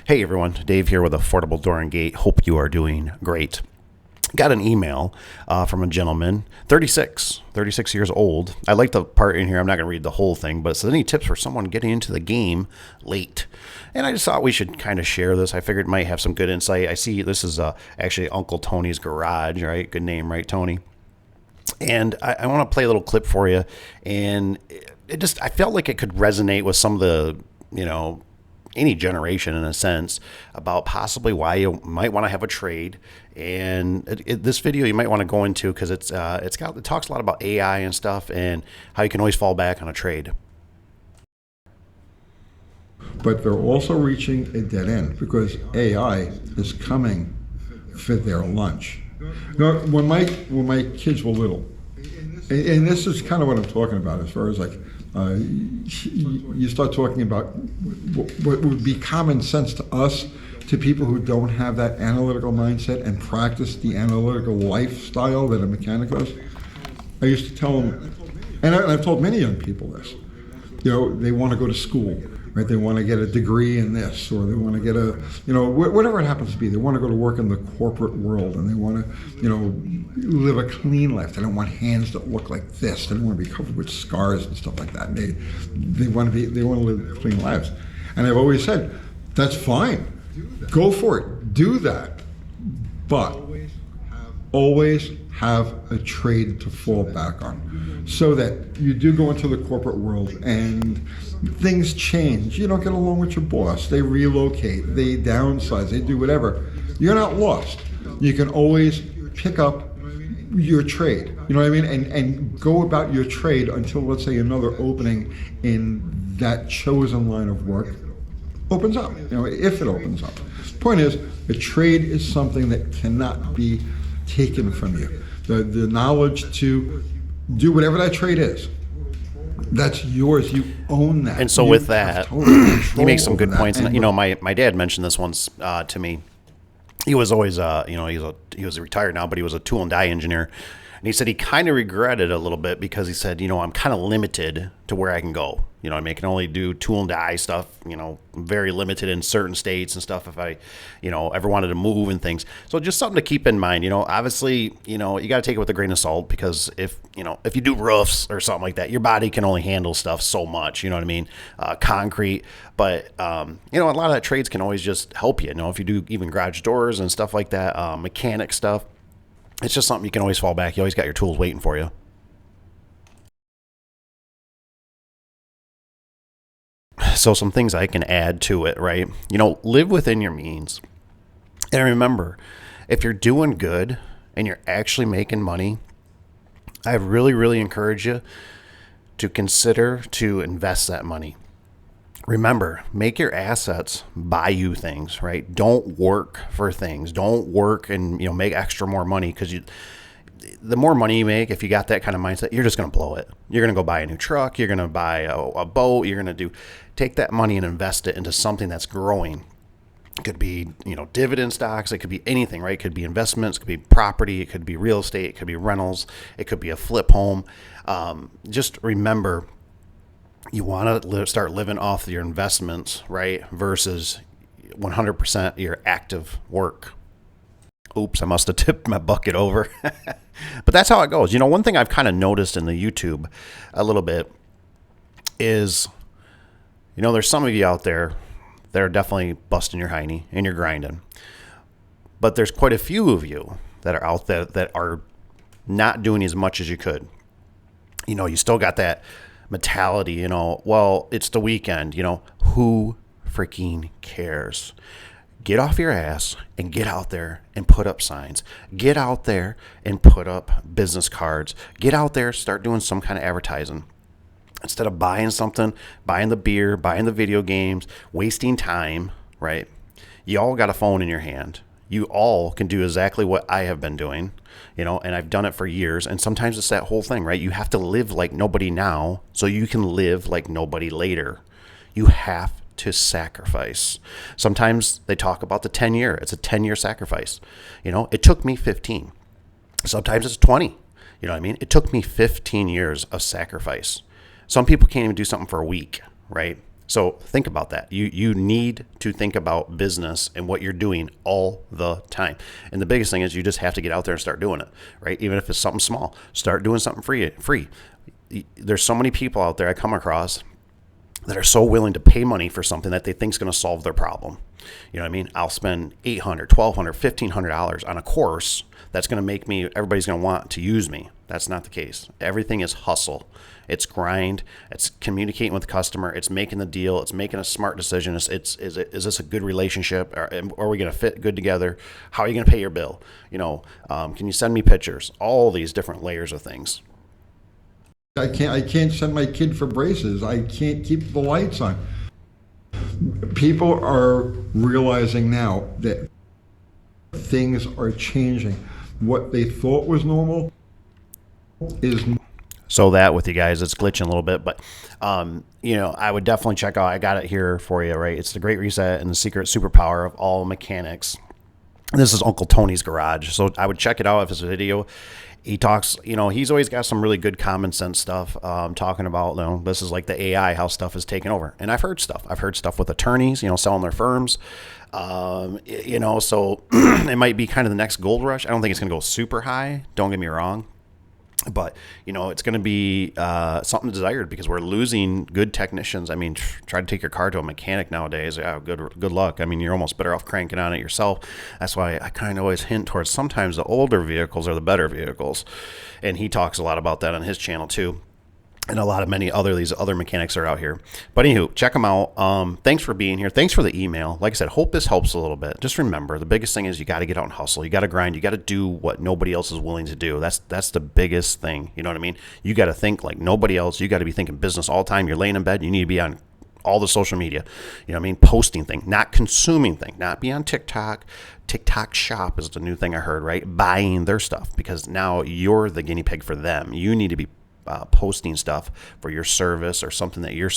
Hey everyone, Dave here with Affordable Door and Gate. Hope you are doing great. Got an email from a gentleman, 36 years old. I like the part in here, I'm not going to read the whole thing, but it says, any tips for someone getting into the game late? And I just thought we should kind of share this. I figured it might have some good insight. I see this is actually Uncle Tony's Garage, right? Good name, right, Tony? And I want to play a little clip for you. And I felt like it could resonate with some of the, any generation in a sense about possibly why you might want to have a trade. And this video you might want to go into because it talks a lot about AI and stuff and how you can always fall back on a trade. But they're also reaching a dead end because AI is coming for their lunch. When my kids were little, and this is kind of what I'm talking about as far as like you start talking about what would be common sense to us, to people who don't have that analytical mindset and practice the analytical lifestyle that a mechanic does. I used to tell them, and I've told many young people this, they want to go to school, right? They want to get a degree in this, or they want to get a, whatever it happens to be. They want to go to work in the corporate world, and they want to, live a clean life. They don't want hands that look like this. They don't want to be covered with scars and stuff like that. And they want to live clean lives. And I've always said, that's fine. Go for it. Do that. But always have a trade to fall back on, so that you do go into the corporate world and things change. You don't get along with your boss. They relocate. They downsize. They do whatever. You're not lost. You can always pick up your trade. You know what I mean? And go about your trade until, let's say, another opening in that chosen line of work opens up. If it opens up. Point is, a trade is something that cannot be taken from you. The knowledge to do whatever that trade is, that's yours. You own that. And so with that, he makes some good points. And my dad mentioned this once to me. He was always, he was retired now, but he was a tool and die engineer. And he said he kind of regretted it a little bit because he said, I'm kind of limited to where I can go. I can only do tool and die stuff, very limited in certain states and stuff if I, ever wanted to move and things. So just something to keep in mind, obviously, you got to take it with a grain of salt because if you do roofs or something like that, your body can only handle stuff so much, you know what I mean? Concrete. But, a lot of that trades can always just help you, if you do even garage doors and stuff like that, mechanic stuff. It's just something you can always fall back. You always got your tools waiting for you. So some things I can add to it, right? Live within your means. And remember, if you're doing good and you're actually making money, I really, really encourage you to consider to invest that money. Remember, make your assets buy you things, right? Don't work for things. Don't work and, make extra more money because the more money you make, if you got that kind of mindset, you're just going to blow it. You're going to go buy a new truck. You're going to buy a boat. You're going to take that money and invest it into something that's growing. It could be, dividend stocks. It could be anything, right? It could be investments. It could be property. It could be real estate. It could be rentals. It could be a flip home. Just remember, you want to start living off your investments, right? Versus 100% your active work. Oops, I must have tipped my bucket over. But that's how it goes. One thing I've kind of noticed in the YouTube a little bit is, there's some of you out there that are definitely busting your hiney and you're grinding. But there's quite a few of you that are out there that are not doing as much as you could. You still got that mentality, well, it's the weekend, who freaking cares? Get off your ass and get out there and put up signs. Get out there and put up business cards. Get out there, start doing some kind of advertising. Instead of buying something, buying the beer, buying the video games, wasting time, right? You all got a phone in your hand. You all can do exactly what I have been doing, and I've done it for years. And sometimes it's that whole thing, right? You have to live like nobody now so you can live like nobody later. You have to sacrifice. Sometimes they talk about the 10-year. It's a 10-year sacrifice. It took me 15. Sometimes it's 20. You know what I mean? It took me 15 years of sacrifice. Some people can't even do something for a week, right? So think about that. You need to think about business and what you're doing all the time. And the biggest thing is you just have to get out there and start doing it, right? Even if it's something small, start doing something free. There's so many people out there I come across that are so willing to pay money for something that they think is going to solve their problem. You know what I mean? I'll spend $800, $1,200, $1,500 on a course that's going to make me, everybody's going to want to use me. That's not the case. Everything is hustle. It's grind. It's communicating with the customer. It's making the deal. It's making a smart decision. Is this a good relationship? Are we going to fit good together? How are you going to pay your bill? Can you send me pictures? All these different layers of things. I can't send my kid for braces. I can't keep the lights on. People are realizing now that things are changing. What they thought was normal is. So that with you guys, it's glitching a little bit, but I would definitely check out. I got it here for you, right? It's the Great Reset and the secret superpower of all mechanics. This is Uncle Tony's garage, so I would check it out if it's a video. He talks, he's always got some really good common sense stuff, talking about, this is like the AI, how stuff is taking over. And I've heard stuff with attorneys, selling their firms, so it might be kind of the next gold rush. I don't think it's going to go super high. Don't get me wrong. But, it's going to be something desired because we're losing good technicians. I mean, try to take your car to a mechanic nowadays. Yeah, good luck. I mean, you're almost better off cranking on it yourself. That's why I kind of always hint towards sometimes the older vehicles are the better vehicles. And he talks a lot about that on his channel too. And these other mechanics are out here. But anywho, check them out. Thanks for being here. Thanks for the email. Like I said, hope this helps a little bit. Just remember, the biggest thing is you got to get out and hustle. You got to grind. You got to do what nobody else is willing to do. That's the biggest thing. You know what I mean? You got to think like nobody else. You got to be thinking business all the time. You're laying in bed. You need to be on all the social media. You know what I mean? Posting thing, not consuming thing, not be on TikTok. TikTok shop is the new thing I heard, right? Buying their stuff because now you're the guinea pig for them. You need to be posting stuff for your service or something that you're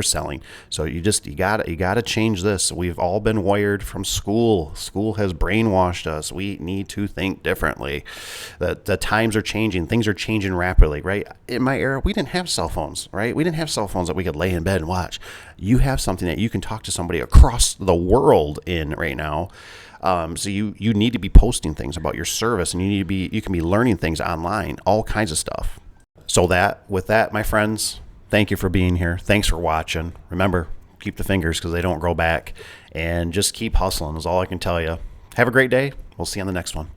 selling. So you gotta change this. We've all been wired from school. School has brainwashed us. We need to think differently. The times are changing. Things are changing rapidly, right? In my era, we didn't have cell phones, right? We didn't have cell phones that we could lay in bed and watch. You have something that you can talk to somebody across the world in right now. So you need to be posting things about your service, and you can be learning things online, all kinds of stuff. So with that, my friends, thank you for being here. Thanks for watching. Remember, keep the fingers because they don't grow back. And just keep hustling is all I can tell you. Have a great day. We'll see you on the next one.